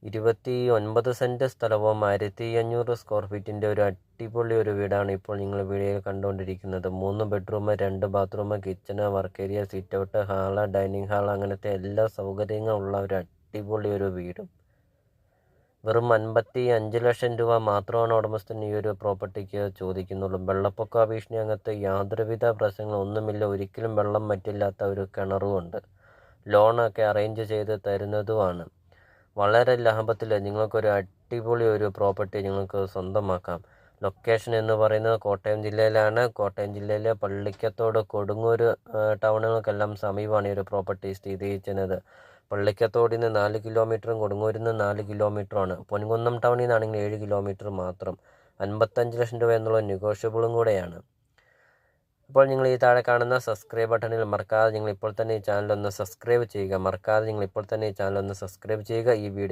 29 cent സ്ഥലവും 1500 square ഫീറ്റിൻ്റെ ഒരു അടിപൊളി ഒരു വീടാണ് ഇപ്പോൾ നിങ്ങൾ വീഡിയോയിൽ കണ്ടുകൊണ്ടിരിക്കുന്നത്. 3 bedroom, 2 bathroom, kitchen, work area, sit out, hall, dining hall, അങ്ങനത്തെ എല്ലാ സൗകര്യങ്ങളുള്ള ഒരു അടിപൊളി ഒരു വീടും. വെറും 55 ലക്ഷം രൂപ മാത്രമാണ് ഉടമസ്ഥൻ ഈ ഒരു പ്രോപ്പർട്ടിക്ക് ചോദിക്കുന്നുള്ളൂ. വെള്ളപ്പൊക്ക ഭീഷണി അങ്ങനത്തെ യാതൊരുവിധ പ്രശ്നങ്ങളൊന്നുമില്ല. ഒരിക്കലും വെള്ളം വറ്റില്ലാത്ത ഒരു കിണറുമുണ്ട്. ലോണൊക്കെ അറേഞ്ച് ചെയ്ത് തരുന്നതുമാണ്. വളരെ ലാഭത്തിൽ നിങ്ങൾക്കൊരു അടിപൊളി ഒരു പ്രോപ്പർട്ടി നിങ്ങൾക്ക് സ്വന്തമാക്കാം. ലൊക്കേഷൻ എന്ന് പറയുന്നത് കോട്ടയം ജില്ലയിലാണ്. കോട്ടയം ജില്ലയിലെ പള്ളിക്കത്തോട്, കൊടുങ്ങൂർ ടൗണുകൾക്കെല്ലാം സമീപമാണ് ഈ ഒരു പ്രോപ്പർട്ടി സ്ഥിതി ചെയ്യുന്നത്. പള്ളിക്കത്തോടിൽ നിന്ന് 4 കിലോമീറ്ററും കൊടുങ്ങൂരിൽ നിന്ന് 4 കിലോമീറ്ററുമാണ്. പൊൻകുന്നം ടൗണിൽ നിന്നാണെങ്കിൽ 7 കിലോമീറ്റർ മാത്രം. 55 ലക്ഷം രൂപ എന്നുള്ള നെഗോഷ്യബിളും കൂടെയാണ്. അപ്പോൾ നിങ്ങൾ ഈ താഴെ കാണുന്ന സബ്സ്ക്രൈബ് ബട്ടണിൽ മറക്കാതെ നിങ്ങൾ ഇപ്പോൾ തന്നെ ഈ ചാനൽ ഒന്ന് സബ്സ്ക്രൈബ് ചെയ്യുക. ഈ വീഡിയോ